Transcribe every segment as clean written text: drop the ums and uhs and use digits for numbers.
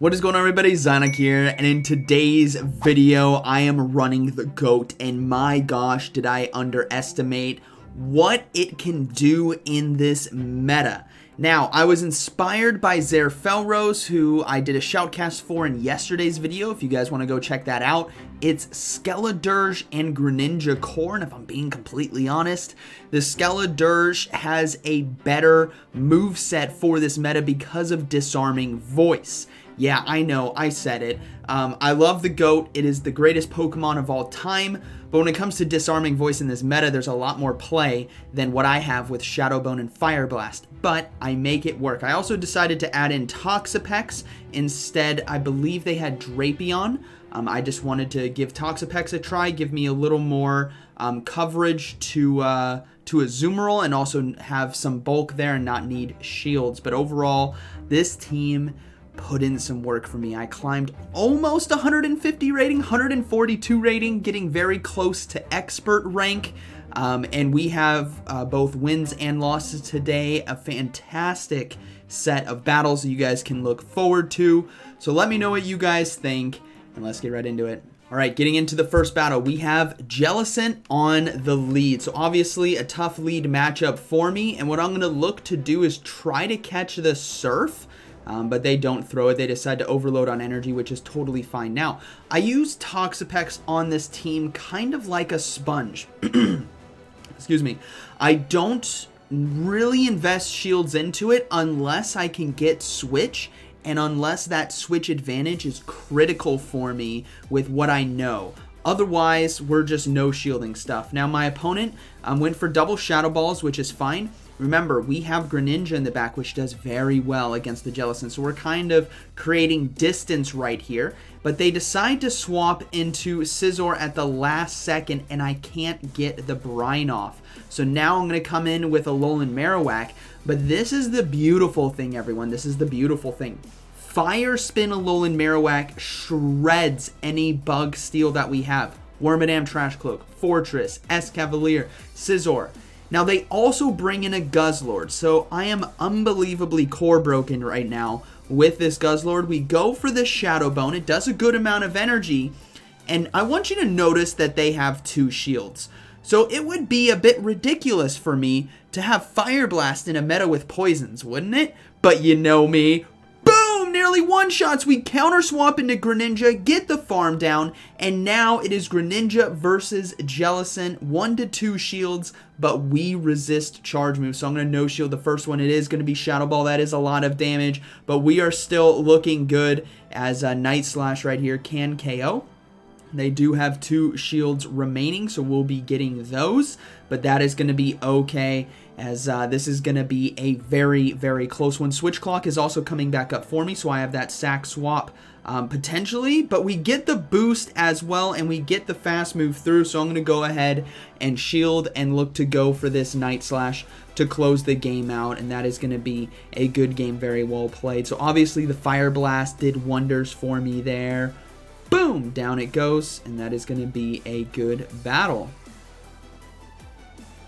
What is going on, everybody? ZyoniK here, and in today's video I am running the GOAT, and my gosh, did I underestimate what it can do in this meta. Now, I was inspired by Felrose, who I did a shoutcast for in yesterday's video. If you guys want to go check that out, it's Skeledirge and Greninja core, and if I'm being completely honest, the Skeledirge has a better moveset for this meta because of Disarming Voice. Yeah, I know, I said it. I love the GOAT. It is the greatest Pokemon of all time. But when it comes to Disarming Voice in this meta, there's a lot more play than what I have with Shadow Bone and Fire Blast. But I make it work. I also decided to add in Toxapex. Instead, I believe they had Drapion. I just wanted to give Toxapex a try, give me a little more coverage to Azumarill, and also have some bulk there and not need shields. But overall, this team put in some work for me. I climbed almost 150 rating, 142 rating, getting very close to expert rank. And we have both wins and losses today. A fantastic set of battles that you guys can look forward to. So let me know what you guys think, and let's get right into it. All right, getting into the first battle, we have Jellicent on the lead. So obviously a tough lead matchup for me. And what I'm going to look to do is try to catch the Surf. But they don't throw it. They decide to overload on energy, which is totally fine. Now, I use Toxapex on this team kind of like a sponge. Excuse me. I don't really invest shields into it unless I can get switch, and unless that switch advantage is critical for me with what I know. Otherwise, we're just no shielding stuff. Now, my opponent went for double Shadow Balls, which is fine. Remember, we have Greninja in the back, which does very well against the Jellicent, so we're kind of creating distance right here. But they decide to swap into Scizor at the last second, and I can't get the brine off. So now I'm going to come in with Alolan Marowak, but this is the beautiful thing, everyone. This is the beautiful thing. Fire Spin Alolan Marowak shreds any bug steal that we have. Wormadam Trash Cloak, Fortress, Escavalier, Scizor. Now, they also bring in a Guzzlord, so I am unbelievably core broken right now with this Guzzlord. We go for the Shadow Bone. It does a good amount of energy, and I want you to notice that they have 2 shields. So it would be a bit ridiculous for me to have Fire Blast in a meta with poisons, wouldn't it? But you know me. Nearly one-shots. We counter swap into Greninja, get the farm down, and now it is Greninja versus Jellicent. 1 to 2 shields, but we resist charge moves. So I'm going to no shield the first one. It is going to be Shadow Ball. That is a lot of damage, but we are still looking good as Night Slash right here can KO. They do have 2 shields remaining, so we'll be getting those, but that is going to be okay, as this is going to be a very, very close one. Switch Clock is also coming back up for me, so I have that sack swap potentially, but we get the boost as well, and we get the fast move through, so I'm going to go ahead and shield and look to go for this Night Slash to close the game out, and that is going to be a good game, very well played. So obviously the Fire Blast did wonders for me there. Boom! Down it goes, and that is going to be a good battle.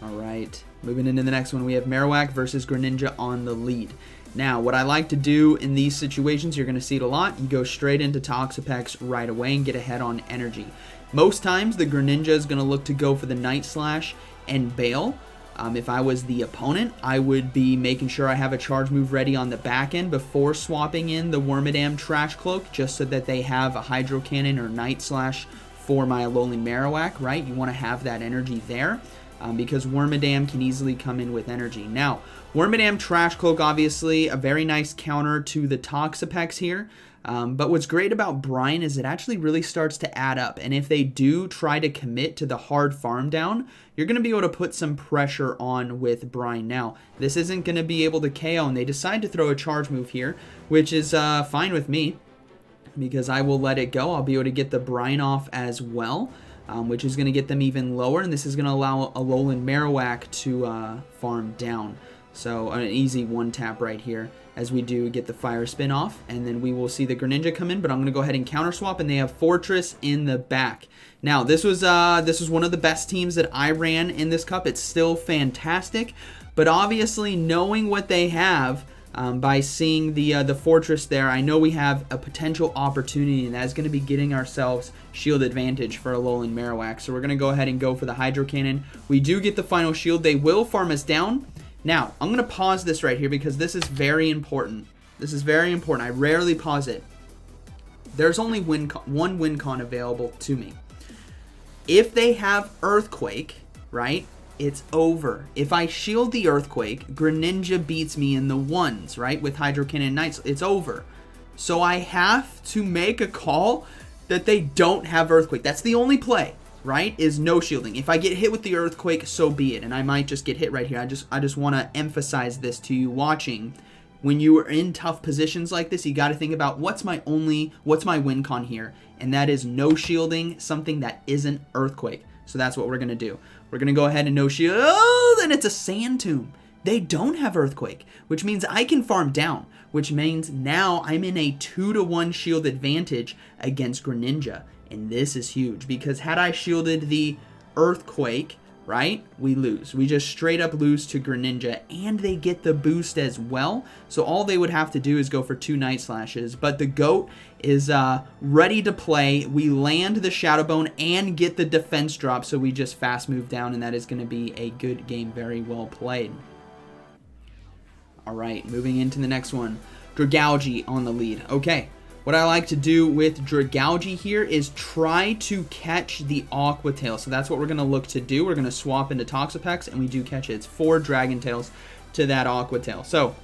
Alright, moving into the next one, we have Marowak versus Greninja on the lead. Now, what I like to do in these situations, you're going to see it a lot, you go straight into Toxapex right away and get ahead on energy. Most times, the Greninja is going to look to go for the Night Slash and bail. If I was the opponent, I would be making sure I have a charge move ready on the back end before swapping in the Wormadam Trash Cloak, just so that they have a Hydro Cannon or Night Slash for my Alolan Marowak, right? You want to have that energy there, because Wormadam can easily come in with energy. Now, Wormadam Trash Cloak, obviously, a very nice counter to the Toxapex here. But what's great about Brine is it actually really starts to add up. And if they do try to commit to the hard farm down, you're going to be able to put some pressure on with Brine. Now, this isn't going to be able to KO, and they decide to throw a charge move here, which is fine with me, because I will let it go. I'll be able to get the Brine off as well, which is going to get them even lower, and this is going to allow Alolan Marowak to farm down. So an easy one tap right here as we do get the Fire Spin off, and then we will see the Greninja come in, but I'm going to go ahead and counter swap, and they have Fortress in the back. Now, this was one of the best teams that I ran in this cup. It's still fantastic, but obviously knowing what they have, By seeing the fortress there, I know we have a potential opportunity, and that's going to be getting ourselves shield advantage for Alolan Marowak. So we're going to go ahead and go for the Hydro Cannon. We do get the final shield. They will farm us down. Now, I'm going to pause this right here because this is very important. This is very important. I rarely pause it. There's only one win con available to me. If they have Earthquake, right, it's over. If I shield the Earthquake, Greninja beats me in the ones, right, with Hydro Cannon and Knights. It's over. So I have to make a call that they don't have Earthquake. That's the only play, right, is no shielding. If I get hit with the Earthquake, so be it. And I might just get hit right here. I just want to emphasize this to you watching. When you are in tough positions like this, you got to think about what's my win con here, and that is no shielding something that isn't Earthquake. So that's what we're going to do. We're going to go ahead and no shield. Oh, then it's a Sand Tomb. They don't have Earthquake, which means I can farm down, which means now I'm in a 2-to-1 shield advantage against Greninja. And this is huge because had I shielded the Earthquake, right, we lose. We just straight up lose to Greninja, and they get the boost as well. So all they would have to do is go for 2 Night Slashes. But the GOAT is ready to play. We land the Shadow Bone and get the defense drop, so we just fast move down, and that is going to be a good game. Very well played. All right, moving into the next one. Dragalge on the lead. Okay. What I like to do with Dragalge here is try to catch the Aqua Tail. So that's what we're going to look to do. We're going to swap into Toxapex, and we do catch it. It's 4 Dragon Tails to that Aqua Tail. So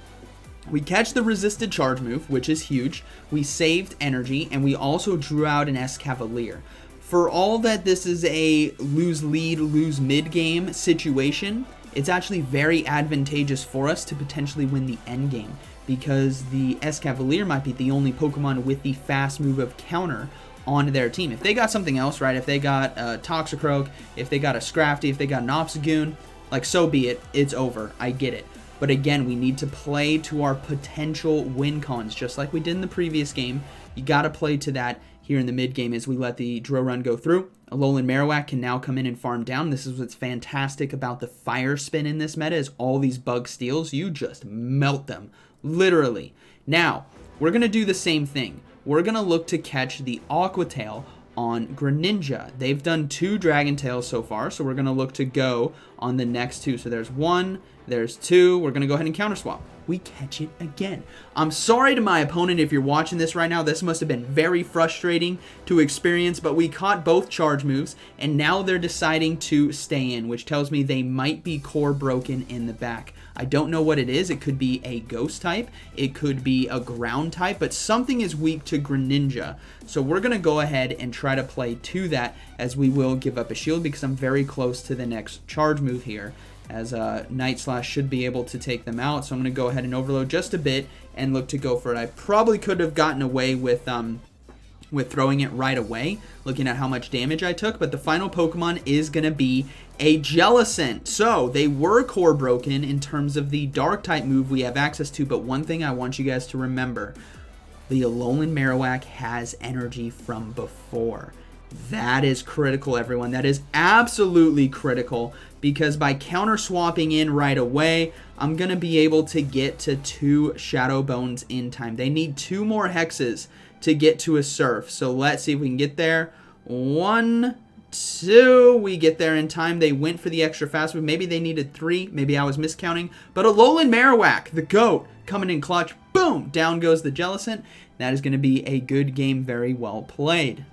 we catch the resisted charge move, which is huge. We saved energy, and we also drew out an Escavalier. For all that this is a lose lead, lose mid game situation, it's actually very advantageous for us to potentially win the end game, because the Escavalier might be the only Pokemon with the fast move of counter on their team. If they got something else, right, if they got a Toxicroak, if they got a Scrafty, if they got an Obstagoon, like, so be it. It's over. I get it. But again, we need to play to our potential win cons, just like we did in the previous game. You got to play to that here in the mid game as we let the drill run go through. Alolan Marowak can now come in and farm down. This is what's fantastic about the Fire Spin in this meta, is all these bug steals, you just melt them. Literally. Now, we're going to do the same thing. We're going to look to catch the Aqua Tail on Greninja. They've done 2 Dragon Tails so far, so we're going to look to go on the next 2. So there's 1, there's 2. We're going to go ahead and counter swap. We catch it again. I'm sorry to my opponent if you're watching this right now. This must have been very frustrating to experience, but we caught both charge moves, and now they're deciding to stay in, which tells me they might be core broken in the back. I don't know what it is. It could be a ghost type. It could be a ground type, but something is weak to Greninja. So we're going to go ahead and try to play to that, as we will give up a shield because I'm very close to the next charge move here, as Night Slash should be able to take them out. So I'm going to go ahead and overload just a bit and look to go for it. I probably could have gotten away with throwing it right away, looking at how much damage I took, but the final Pokemon is going to be a Jellicent. So they were core broken in terms of the dark type move we have access to, but one thing I want you guys to remember, the Alolan Marowak has energy from before. That is critical, everyone. That is absolutely critical, because by counter swapping in right away, I'm going to be able to get to 2 Shadow Bones in time. They need 2 more hexes to get to a Surf. So let's see if we can get there. 1, 2. We get there in time. They went for the extra fast move. Maybe they needed 3. Maybe I was miscounting. But Alolan Marowak, the GOAT, coming in clutch. Boom! Down goes the Jellicent. That is going to be a good game. Very well played.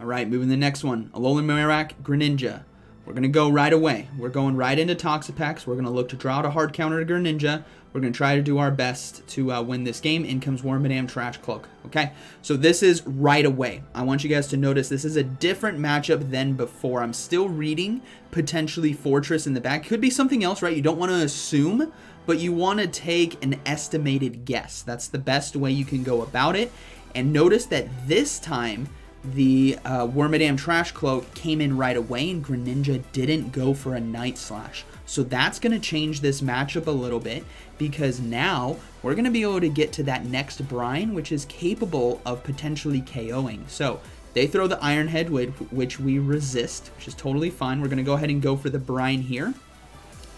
All right, moving to the next one. Alolan Marowak, Greninja. We're going to go right away. We're going right into Toxapex. We're going to look to draw out a hard counter to Greninja. We're going to try to do our best to win this game. In comes Wormadam Trash Cloak. Okay, so this is right away. I want you guys to notice this is a different matchup than before. I'm still reading potentially Fortress in the back. Could be something else, right? You don't want to assume, but you want to take an estimated guess. That's the best way you can go about it. And notice that this time, the Wormadam Trash Cloak came in right away, and Greninja didn't go for a Night Slash. So that's going to change this matchup a little bit, because now we're going to be able to get to that next brine, which is capable of potentially KOing. So they throw the Iron Head, which we resist, which is totally fine. We're going to go ahead and go for the brine here.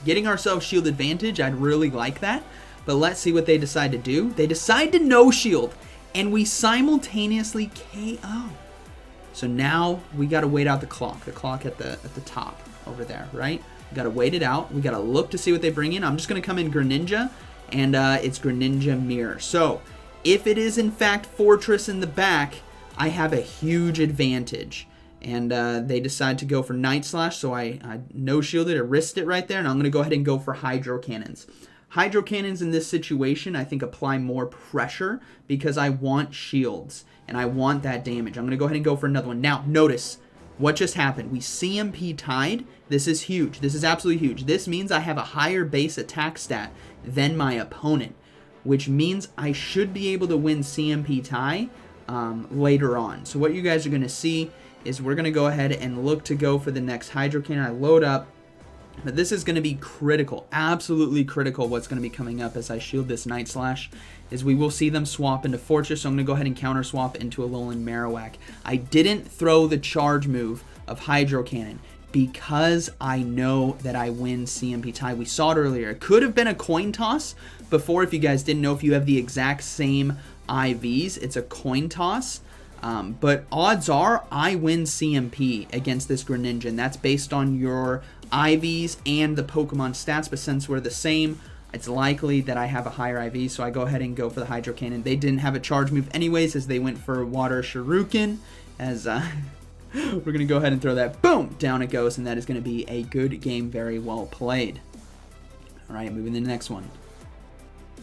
getting ourselves shield advantage. I'd really like that. But let's see what they decide to do. They decide to no shield, and we simultaneously KO. So now we got to wait out the clock at the top over there, right? We got to wait it out. We got to look to see what they bring in. I'm just going to come in Greninja, and it's Greninja Mirror. So if it is in fact Fortress in the back, I have a huge advantage. And they decide to go for Night Slash, so I no shielded or risked it right there, and I'm going to go ahead and go for Hydro Cannons. Hydro Cannons in this situation, I think, apply more pressure because I want shields, and I want that damage. I'm going to go ahead and go for another one. Now, notice what just happened. We CMP tied. This is huge. This is absolutely huge. This means I have a higher base attack stat than my opponent, which means I should be able to win CMP tie later on. So what you guys are going to see is we're going to go ahead and look to go for the next Hydro Cannon. I load up. But this is going to be critical, absolutely critical. What's going to be coming up as I shield this Night Slash is we will see them swap into Fortress, so I'm going to go ahead and counter swap into Alolan Marowak. I didn't throw the charge move of Hydro Cannon because I know that I win CMP tie. We saw it earlier. It could have been a coin toss before. If you guys didn't know, if you have the exact same IVs, it's a coin toss. But odds are I win CMP against this Greninja, and that's based on your IVs and the Pokemon stats. But since we're the same, it's likely that I have a higher IV, so I go ahead and go for the Hydro Cannon. They didn't have a charge move anyways, as they went for Water Shuriken, as we're going to go ahead and throw that. Boom! Down it goes, and that is going to be a good game, very well played. Alright, moving to the next one.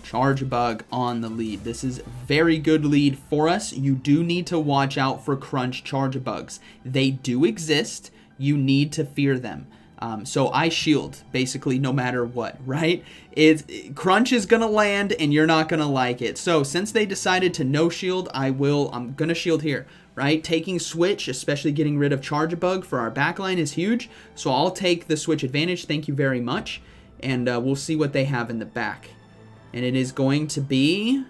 Charge Bug on the lead. This is very good lead for us. You do need to watch out for Crunch Charge Bugs. They do exist. You need to fear them. So I shield basically no matter what, right? Crunch is gonna land and you're not gonna like it. So since they decided to no shield, I'm gonna shield here, right? Taking switch, especially getting rid of Charge Bug for our backline is huge. So I'll take the switch advantage. Thank you very much. And we'll see what they have in the back. And it is going to be,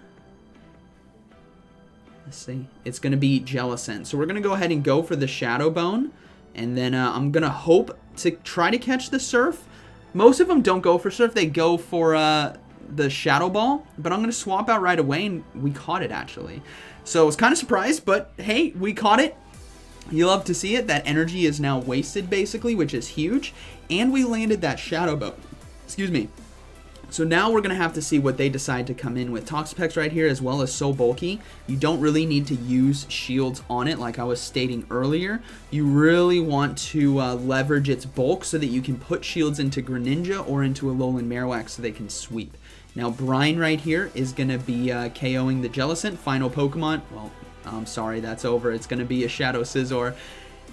let's see, it's going to be Jellicent. So we're going to go ahead and go for the Shadow Bone. And then I'm going to hope to try to catch the Surf. Most of them don't go for Surf. They go for the Shadow Ball. But I'm going to swap out right away, and we caught it, actually. So I was kind of surprised, but hey, we caught it. You love to see it. That energy is now wasted, basically, which is huge. And we landed that Shadow Bone. Excuse me. So now we're going to have to see what they decide to come in with. Toxapex right here, as well as So Bulky. You don't really need to use shields on it, like I was stating earlier. You really want to leverage its bulk so that you can put shields into Greninja or into Alolan Marowak so they can sweep. Now, Brine right here is going to be KOing the Jellicent. Final Pokemon. Well, I'm sorry, that's over. It's going to be a Shadow Scizor.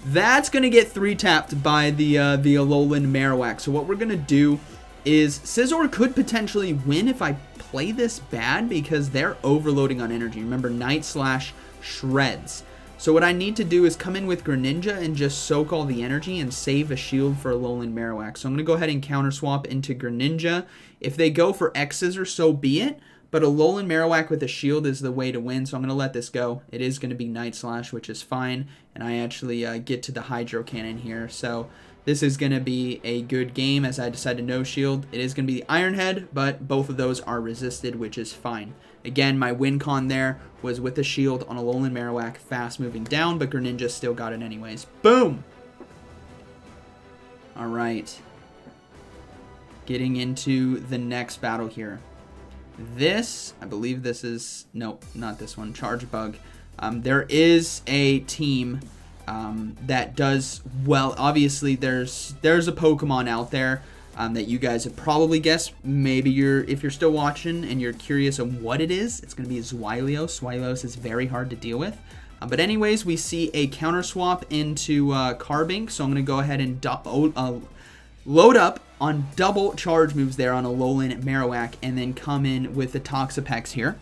That's going to get 3-tapped by the Alolan Marowak. So what we're going to do is Scizor could potentially win if I play this bad because they're overloading on energy. Remember, Night Slash shreds. So what I need to do is come in with Greninja and just soak all the energy and save a shield for Alolan Marowak. So I'm going to go ahead and counter swap into Greninja. If they go for X Scizor, so be it. But Alolan Marowak with a shield is the way to win, so I'm going to let this go. It is going to be Night Slash, which is fine. And I actually get to the Hydro Cannon here. So this is going to be a good game as I decide to no shield. It is going to be the Iron Head, but both of those are resisted, which is fine. Again, my win con there was with the shield on Alolan Marowak, fast moving down, but Greninja still got it anyways. Boom! Alright. Getting into the next battle here. This, I believe this is, nope, not this one, Charge Bug. There is a team that does well. Obviously, there's a Pokemon out there that you guys have probably guessed. Maybe if you're still watching and you're curious on what it is, it's going to be Zwilio. Zwilios is very hard to deal with. But anyways, we see a counter swap into Carbink, so I'm going to go ahead and load up on double charge moves there on Alolan Marowak, and then come in with the Toxapex here,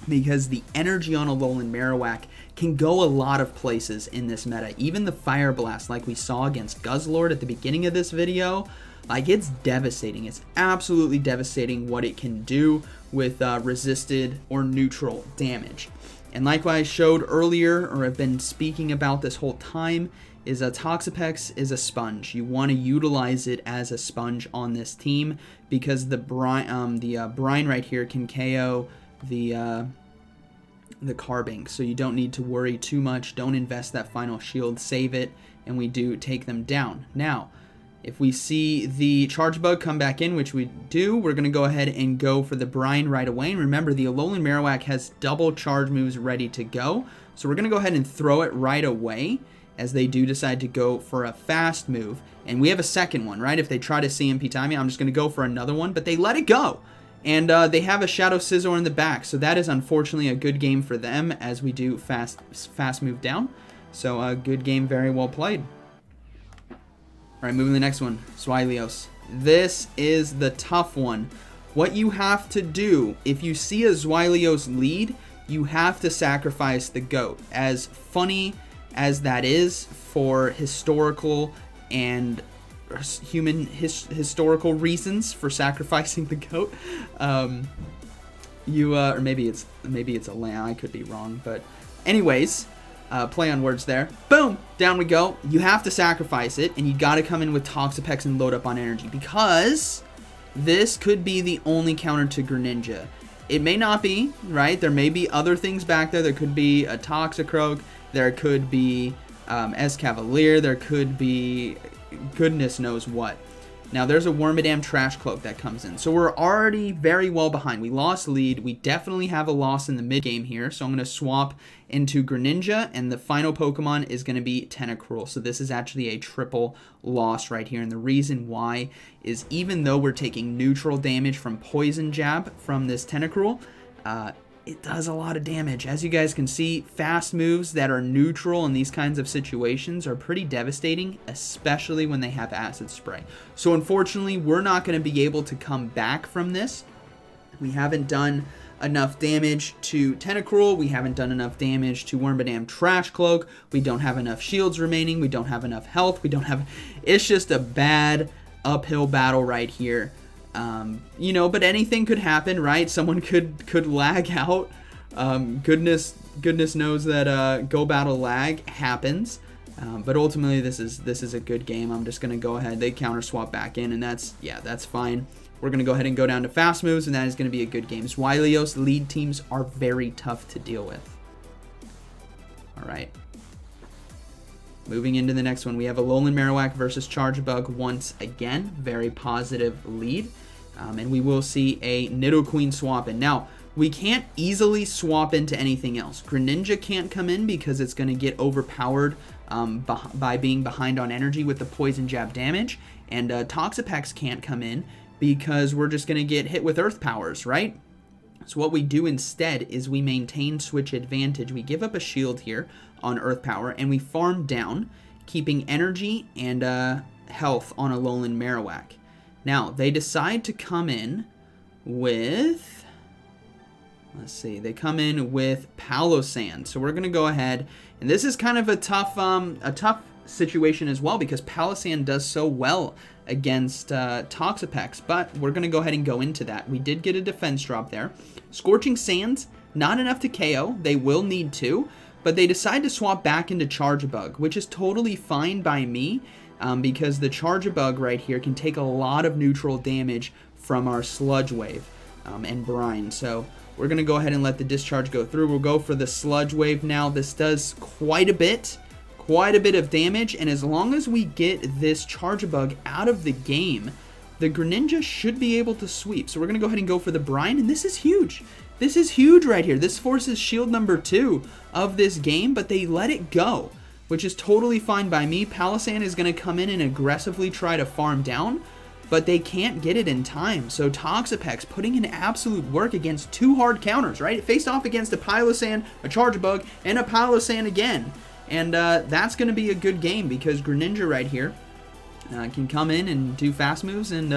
because the energy on Alolan Marowak can go a lot of places in this meta. Even the Fire Blast, like we saw against Guzzlord at the beginning of this video, Like, it's devastating. It's absolutely devastating what it can do with resisted or neutral damage. And like what I showed earlier, or have been speaking about this whole time, is a Toxapex is a sponge. You want to utilize it as a sponge on this team because the brine right here can KO the Carbink, so you don't need to worry too much. Don't invest that final shield, save it, and we do take them down. Now, if we see the Charge Bug come back in, which we do, we're going to go ahead and go for the Brine right away. And remember, the Alolan Marowak has double charge moves ready to go, so we're going to go ahead and throw it right away as they do decide to go for a fast move. And we have a second one, right? If they try to CMP time me, I'm just going to go for another one, but they let it go. And they have a Shadow Scizor in the back, so that is unfortunately a good game for them as we do fast move down. So a good game, very well played. All right, moving to the next one, Zweileos. This is the tough one. What you have to do, if you see a Zweileos lead, you have to sacrifice the GOAT. As funny as that is for historical and historical reasons for sacrificing the GOAT, or maybe it's a lamb. I could be wrong, but anyways, play on words there. Boom, down we go. You have to sacrifice it, and you got to come in with Toxapex and load up on energy because this could be the only counter to Greninja. It may not be, right? There may be other things back there. There could be a Toxicroak. There could be Escavalier. There could be goodness knows what. Now, there's a Wormadam Trash Cloak that comes in. So we're already very well behind. We lost lead. We definitely have a loss in the mid-game here. So I'm going to swap into Greninja, and the final Pokemon is going to be Tentacruel. So this is actually a triple loss right here. And the reason why is even though we're taking neutral damage from Poison Jab from this Tentacruel, it does a lot of damage. As you guys can see, fast moves that are neutral in these kinds of situations are pretty devastating, especially when they have Acid Spray. So unfortunately, we're not going to be able to come back from this. We haven't done enough damage to Tentacruel. We haven't done enough damage to Wormadam Trash Cloak. We don't have enough shields remaining. We don't have enough health. We don't have... It's just a bad uphill battle right here. You know, but anything could happen, right? Someone could lag out. Goodness knows that Go Battle lag happens. But ultimately, this is a good game. I'm just gonna go ahead. They counter swap back in, and that's fine. We're gonna go ahead and go down to fast moves, and that is gonna be a good game. Zweileos lead teams are very tough to deal with. All right. Moving into the next one, we have Alolan Marowak versus Charge Bug once again. Very positive lead. And we will see a Nidoqueen swap in. Now, we can't easily swap into anything else. Greninja can't come in because it's going to get overpowered by being behind on energy with the Poison Jab damage. And Toxapex can't come in because we're just going to get hit with Earth Powers, right? So what we do instead is we maintain switch advantage. We give up a shield here on Earth Power, and we farm down, keeping energy and health on Alolan Marowak. Now, they decide to come in with... Let's see. They come in with Palossand. So we're going to go ahead, and this is kind of a tough situation as well because Palossand does so well against Toxapex, but we're going to go ahead and go into that. We did get a defense drop there. Scorching Sands, not enough to KO. They will need to, but they decide to swap back into Charge Bug, which is totally fine by me because the Charge Bug right here can take a lot of neutral damage from our Sludge Wave and Brine. So we're going to go ahead and let the discharge go through. We'll go for the Sludge Wave now. This does quite a bit of damage, and as long as we get this Charge Bug out of the game, the Greninja should be able to sweep. So we're going to go ahead and go for the Brine, and this is huge. This is huge right here. This forces shield number 2 of this game, but they let it go, which is totally fine by me. Palossand is going to come in and aggressively try to farm down, but they can't get it in time. So Toxapex putting in absolute work against 2 hard counters, right? It faced off against a Palossand, a Charge Bug, and a Palossand again. And that's going to be a good game because Greninja right here can come in and do fast moves and,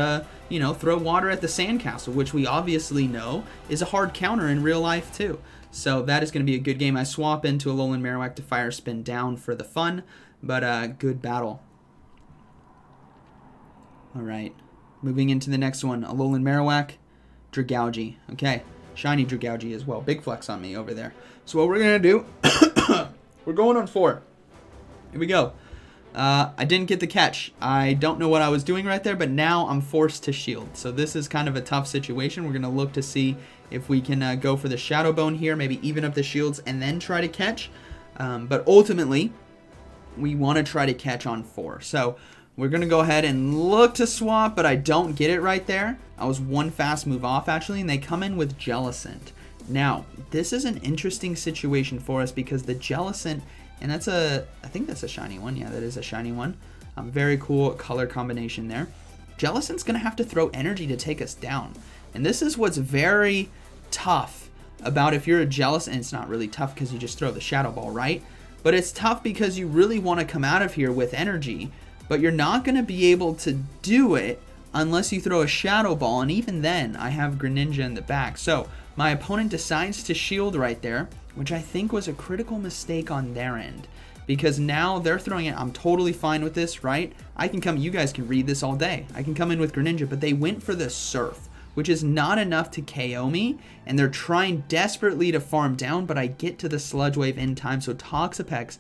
you know, throw water at the sandcastle, which we obviously know is a hard counter in real life too. So that is going to be a good game. I swap into Alolan Marowak to Fire Spin down for the fun, but good battle. Alright, moving into the next one. Alolan Marowak, Dragalge. Okay, shiny Dragalge as well. Big flex on me over there. So what we're going to do, we're going on 4. Here we go. I didn't get the catch. I don't know what I was doing right there, but now I'm forced to shield. So this is kind of a tough situation. We're going to look to see if we can go for the Shadow Bone here, maybe even up the shields and then try to catch. But ultimately, we want to try to catch on 4. So we're going to go ahead and look to swap, but I don't get it right there. I was one fast move off, actually, and they come in with Jellicent. Now, this is an interesting situation for us because the Jellicent, and that's I think that's a shiny one. Yeah, that is a shiny one. Very cool color combination there. Jellicent's going to have to throw energy to take us down. And this is what's very tough about if you're a Jellicent, and it's not really tough because you just throw the Shadow Ball, right? But it's tough because you really want to come out of here with energy, but you're not going to be able to do it unless you throw a Shadow Ball, and even then, I have Greninja in the back. So my opponent decides to shield right there, which I think was a critical mistake on their end, because now they're throwing it. I'm totally fine with this, right? I can come, you guys can read this all day. I can come in with Greninja, but they went for the Surf, which is not enough to KO me, and they're trying desperately to farm down, but I get to the Sludge Wave in time, so Toxapex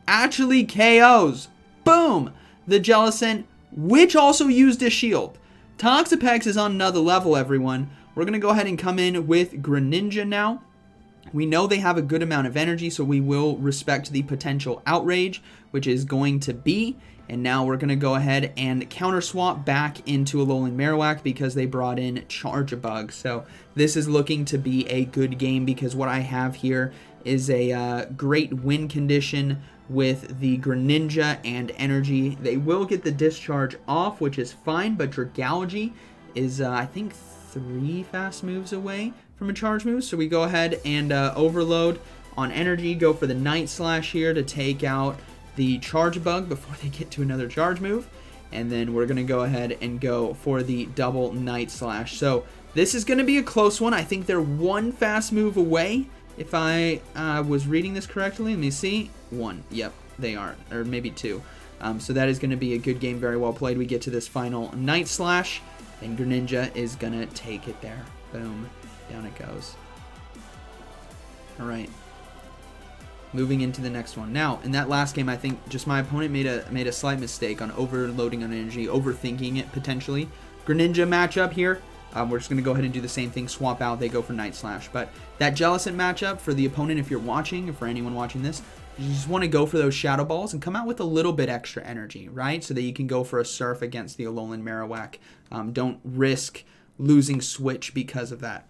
actually KOs. Boom! The Jellicent, which also used a shield. Toxapex is on another level, everyone. We're going to go ahead and come in with Greninja now. We know they have a good amount of energy, so we will respect the potential Outrage, which is going to be. And now we're going to go ahead and counter swap back into Alolan Marowak because they brought in Charge Bug. So this is looking to be a good game because what I have here is a great win condition with the Greninja and energy. They will get the discharge off, which is fine, but Dragalge is, I think, 3 fast moves away from a charge move. So we go ahead and overload on energy, go for the Night Slash here to take out the Charge Bug before they get to another charge move. And then we're going to go ahead and go for the double Night Slash. So this is going to be a close one. I think they're 1 fast move away. If I was reading this correctly, let me see. 1. Yep, they are. Or maybe 2. So that is going to be a good game. Very well played. We get to this final Night Slash. And Greninja is going to take it there. Boom. Down it goes. Alright. Moving into the next one. Now, in that last game, I think just my opponent made a slight mistake on overloading on energy, overthinking it potentially. Greninja matchup here. We're just going to go ahead and do the same thing. Swap out. They go for Night Slash. But that Jellicent matchup for the opponent, if you're watching, or for anyone watching this, you just want to go for those Shadow Balls and come out with a little bit extra energy, right? So that you can go for a Surf against the Alolan Marowak. Don't risk losing Switch because of that.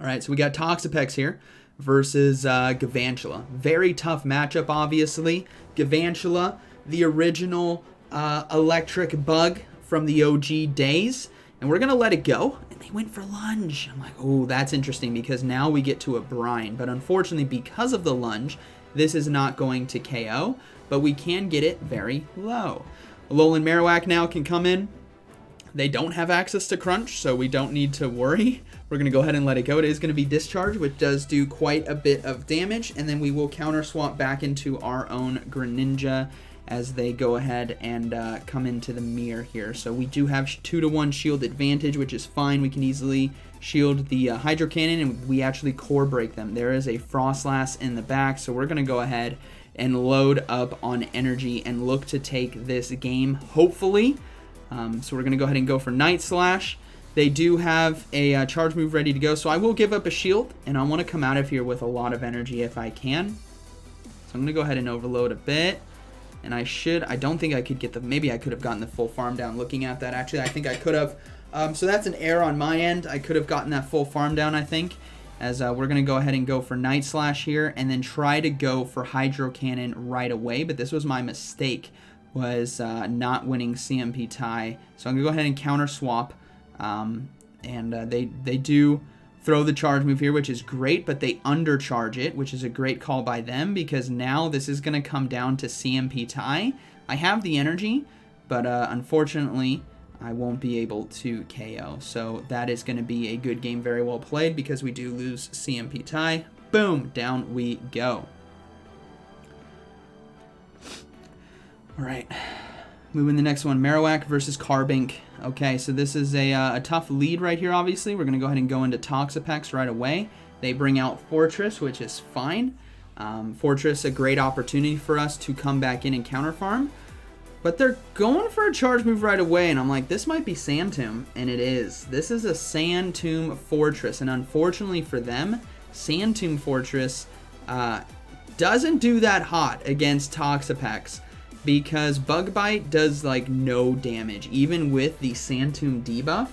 Alright, so we got Toxapex here versus Galvantula. Very tough matchup, obviously. Galvantula, the original electric bug from the OG days. And we're going to let it go. And they went for Lunge. I'm like, oh, that's interesting because now we get to a Brine. But unfortunately, because of the Lunge, this is not going to KO. But we can get it very low. Alolan Marowak now can come in. They don't have access to Crunch, so we don't need to worry. We're going to go ahead and let it go. It is going to be Discharge, which does do quite a bit of damage. And then we will counter swap back into our own Greninja as they go ahead and come into the mirror here. So we do have 2-to-1 shield advantage, which is fine. We can easily shield the Hydro Cannon, and we actually core break them. There is a Froslass in the back, so we're going to go ahead and load up on energy and look to take this game, hopefully. So we're going to go ahead and go for Night Slash. They do have a charge move ready to go, so I will give up a shield, and I want to come out of here with a lot of energy if I can. So I'm going to go ahead and overload a bit. And I don't think I could get maybe I could have gotten the full farm down looking at that. Actually, I think I could have. So that's an error on my end. I could have gotten that full farm down, I think. As we're going to go ahead and go for Night Slash here. And then try to go for Hydro Cannon right away. But this was my mistake. Was not winning CMP tie. So I'm going to go ahead and counter swap. They do throw the charge move here, which is great, but they undercharge it, which is a great call by them because now this is going to come down to CMP tie. I have the energy, but unfortunately, I won't be able to KO. So that is going to be a good game, very well played, because we do lose CMP tie. Boom, down we go. All right, Moving the next one, Marowak versus Carbink. Okay, so this is a tough lead right here, obviously. We're going to go ahead and go into Toxapex right away. They bring out Fortress, which is fine. Fortress, a great opportunity for us to come back in and counter farm. But they're going for a charge move right away, and I'm like, this might be Sand Tomb, and it is. This is a Sand Tomb Fortress, and unfortunately for them, Sand Tomb Fortress doesn't do that hot against Toxapex, because Bug Bite does like no damage, even with the Sand Tomb debuff.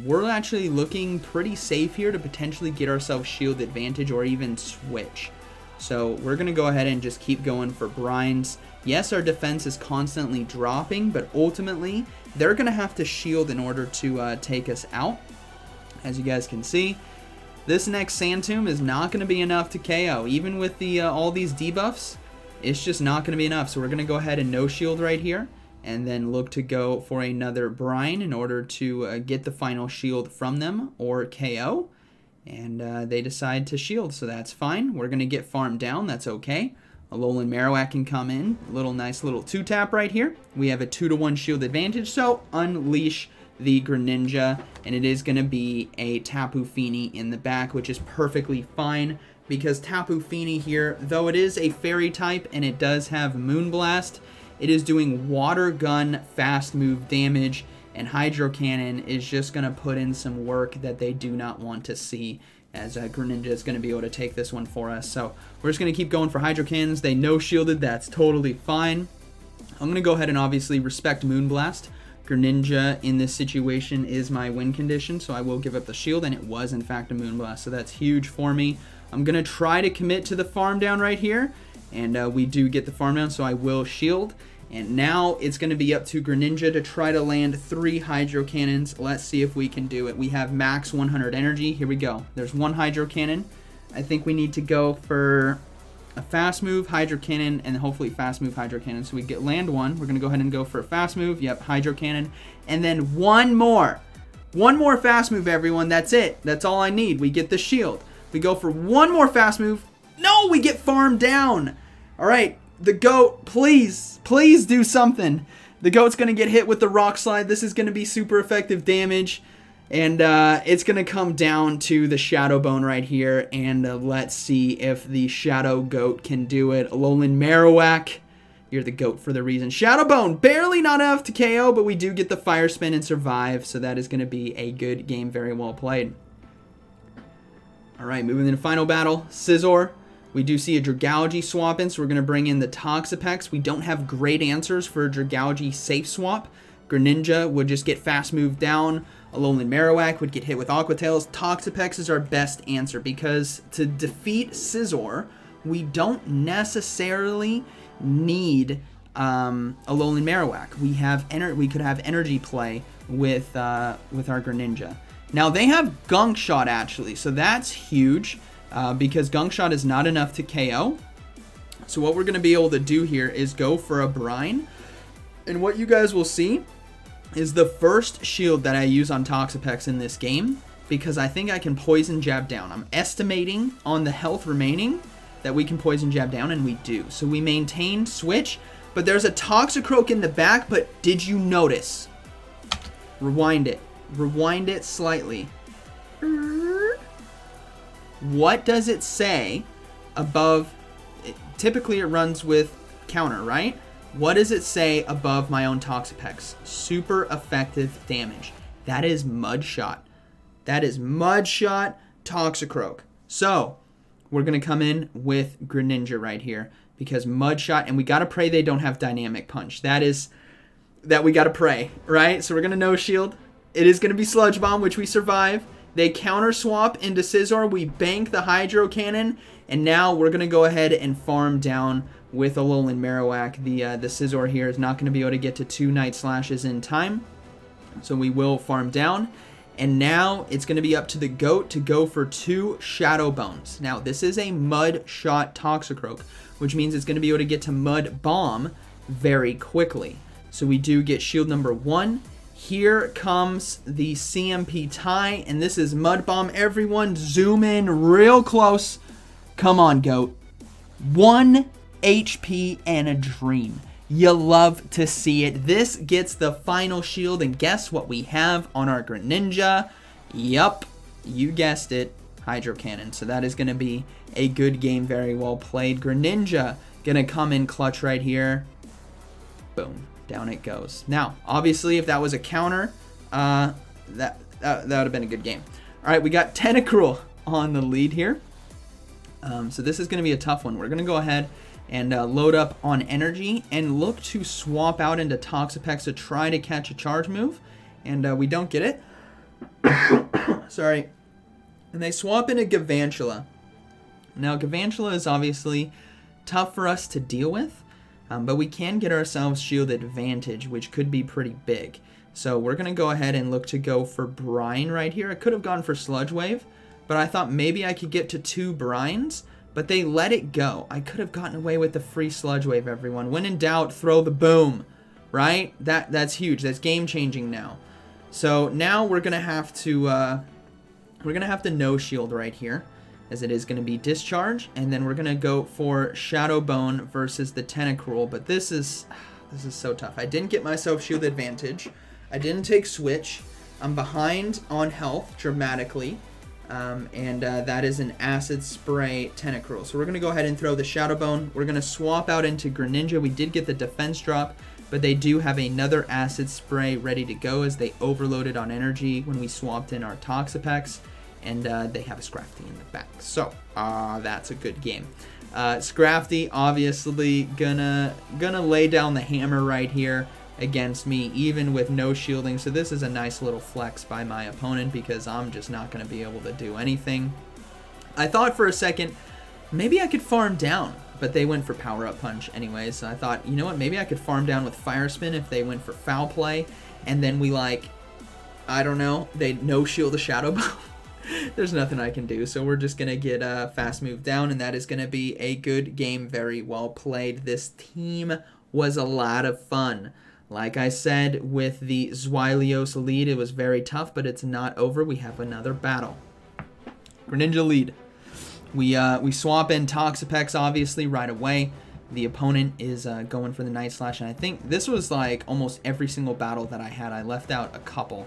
We're actually looking pretty safe here to potentially get ourselves shield advantage or even switch. So we're going to go ahead and just keep going for brines. Yes, our defense is constantly dropping, but ultimately they're going to have to shield in order to take us out. As you guys can see, this next Sand Tomb is not going to be enough to KO. Even with the all these debuffs, it's just not going to be enough. So we're going to go ahead and no shield right here, and then look to go for another brine in order to get the final shield from them or KO. And they decide to shield, so that's fine. We're going to get farmed down. That's okay. Alolan Marowak can come in. Nice little 2-tap right here. We have a 2-to-1 shield advantage, so unleash the Greninja. And it is going to be a Tapu Fini in the back, which is perfectly fine. Because Tapu Fini here, though it is a fairy type and it does have Moonblast, it is doing water gun fast move damage, and Hydro Cannon is just going to put in some work that they do not want to see, as Greninja is going to be able to take this one for us. So we're just going to keep going for Hydro Cannons. They no shielded, that's totally fine. I'm going to go ahead and obviously respect Moonblast. Greninja in this situation is my win condition, so I will give up the shield, and it was in fact a Moonblast, so that's huge for me. I'm going to try to commit to the farm down right here, and we do get the farm down, so I will shield. And now it's going to be up to Greninja to try to land 3 Hydro Cannons. Let's see if we can do it. We have max 100 energy. Here we go. There's 1 Hydro Cannon. I think we need to go for a fast move, Hydro Cannon, and hopefully fast move, Hydro Cannon. So we get land 1. We're going to go ahead and go for a fast move. Yep, Hydro Cannon. And then one more. One more fast move, everyone. That's it. That's all I need. We get the shield. We go for one more fast move. No, we get farmed down. All right, the GOAT, please do something. The GOAT's going to get hit with the Rock Slide. This is going to be super effective damage. And it's going to come down to the Shadow Bone right here. And let's see if the Shadow Goat can do it. Alolan Marowak, you're the GOAT for the reason. Shadow Bone, barely not enough to KO, but we do get the Fire Spin and survive. So that is going to be a good game, very well played. All right, moving into final battle, Scizor. We do see a Dragalge swap in, so we're going to bring in the Toxapex. We don't have great answers for a Dragalge safe swap. Greninja would just get fast move down. Alolan Marowak would get hit with Aqua Tails. Toxapex is our best answer because to defeat Scizor, we don't necessarily need Alolan Marowak. We could have energy play with our Greninja. Now, they have Gunk Shot, actually, so that's huge because Gunk Shot is not enough to KO. So what we're going to be able to do here is go for a Brine. And what you guys will see is the first shield that I use on Toxapex in this game because I think I can Poison Jab down. I'm estimating on the health remaining that we can Poison Jab down, and we do. So we maintain switch, but there's a Toxicroak in the back, but did you notice? Rewind it. Rewind it slightly. What does it say above? Typically it runs with counter, right? What does it say above my own Toxapex? Super effective damage. That is Mud Shot. That is Mud Shot Toxicroak. So we're going to come in with Greninja right here because Mud Shot, and we got to pray they don't have Dynamic Punch. That we got to pray, right? So we're going to no shield. It is going to be Sludge Bomb, which we survive. They counter swap into Scizor. We bank the Hydro Cannon, and now we're going to go ahead and farm down with Alolan Marowak. The Scizor here is not going to be able to get to 2 Night Slashes in time, so we will farm down. And now it's going to be up to the GOAT to go for 2 Shadow Bones. Now, this is a Mud Shot Toxicroak, which means it's going to be able to get to Mud Bomb very quickly. So we do get shield number 1. Here comes the CMP tie, and this is Mud Bomb. Everyone zoom in real close. Come on, GOAT. 1 HP and a dream. You love to see it. This gets the final shield, and guess what we have on our Greninja? Yup, you guessed it, Hydro Cannon. So that is going to be a good game, very well played. Greninja going to come in clutch right here. Boom, down it goes. Now, obviously, if that was a counter, that would have been a good game. All right, we got Tentacruel on the lead here. So this is going to be a tough one. We're going to go ahead and load up on energy and look to swap out into Toxapex to try to catch a charge move. And we don't get it. Sorry. And they swap into Galvantula. Now, Galvantula is obviously tough for us to deal with, but we can get ourselves shield advantage, which could be pretty big. So we're going to go ahead and look to go for Brine right here. I could have gone for Sludge Wave, but I thought maybe I could get to 2 Brines, but they let it go. I could have gotten away with the free Sludge Wave, everyone. When in doubt, throw the boom, right? That's huge. That's game-changing now. So now we're going to have to no shield right here, as it is going to be Discharge, and then we're going to go for Shadow Bone versus the Tentacruel, but this is so tough. I didn't get myself shield advantage. I didn't take switch. I'm behind on health dramatically, and that is an Acid Spray Tentacruel. So we're going to go ahead and throw the Shadow Bone. We're going to swap out into Greninja. We did get the defense drop, but they do have another Acid Spray ready to go as they overloaded on energy when we swapped in our Toxapex, and they have a Scrafty in the back. So that's a good game. Scrafty obviously gonna lay down the hammer right here against me, even with no shielding. So this is a nice little flex by my opponent because I'm just not going to be able to do anything. I thought for a second maybe I could farm down, but they went for Power Up Punch anyways. So I thought, you know what, maybe I could farm down with Fire Spin if they went for Foul Play, and then we, like, I don't know, they no shield a Shadow Bone. There's nothing I can do, so we're just going to get a fast move down, and that is going to be a good game, very well played. This team was a lot of fun. Like I said, with the Zwilios lead, it was very tough, but it's not over. We have another battle. Greninja lead. We swap in Toxapex, obviously, right away. The opponent is going for the Night Slash, and I think this was like almost every single battle that I had. I left out a couple.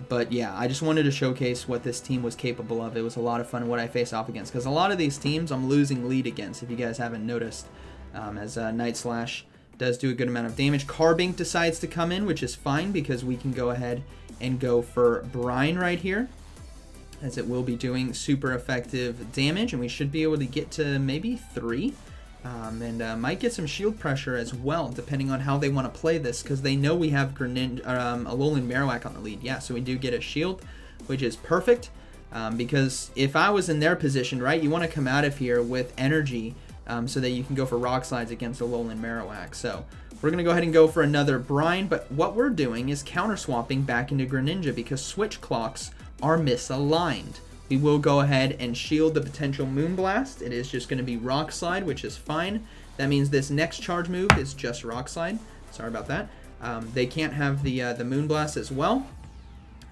But yeah, I just wanted to showcase what this team was capable of. It was a lot of fun what I face off against, because a lot of these teams I'm losing lead against, if you guys haven't noticed, as Night Slash does do a good amount of damage. Carbink decides to come in, which is fine because we can go ahead and go for Brine right here, as it will be doing super effective damage, and we should be able to get to maybe 3. And might get some shield pressure as well, depending on how they want to play this, because they know we have Alolan Marowak on the lead. Yeah, so we do get a shield, which is perfect, because if I was in their position, right, you want to come out of here with energy, so that you can go for Rock Slides against Alolan Marowak. So we're going to go ahead and go for another Brine, but what we're doing is counter swapping back into Greninja because switch clocks are misaligned. We will go ahead and shield the potential Moonblast. It is just going to be Rock Slide, which is fine. That means this next charge move is just Rock Slide. Sorry about that. They can't have the Moonblast as well.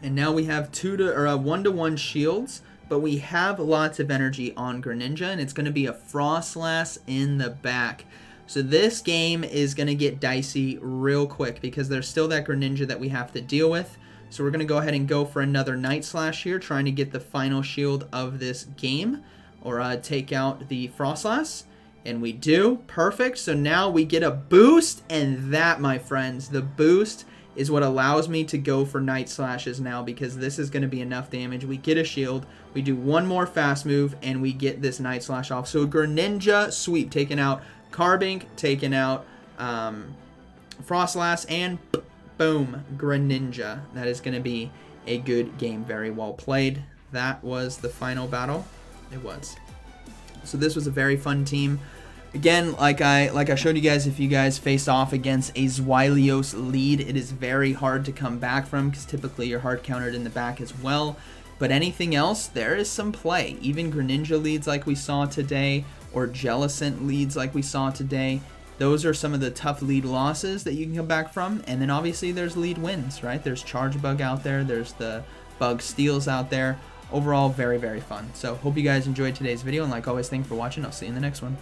And now we have 1-to-1 shields, but we have lots of energy on Greninja, and it's going to be a Froslass in the back. So this game is going to get dicey real quick because there's still that Greninja that we have to deal with. So we're going to go ahead and go for another Night Slash here, trying to get the final shield of this game, or take out the Froslass. And we do. Perfect. So now we get a boost, and that, my friends, the boost is what allows me to go for Night Slashes now, because this is going to be enough damage. We get a shield, we do one more fast move, and we get this Night Slash off. So Greninja sweep, taking out Carbink, taking out Froslass, and boom, Greninja. That is going to be a good game. Very well played. That was the final battle. It was. So this was a very fun team. Again, like I showed you guys, if you guys face off against a Zwilios lead, it is very hard to come back from because typically you're hard countered in the back as well. But anything else, there is some play. Even Greninja leads like we saw today, or Jellicent leads like we saw today. Those are some of the tough lead losses that you can come back from. And then obviously there's lead wins, right? There's Charge Bug out there. There's the Bug Steals out there. Overall, very, very fun. So hope you guys enjoyed today's video. And like always, thanks for watching. I'll see you in the next one.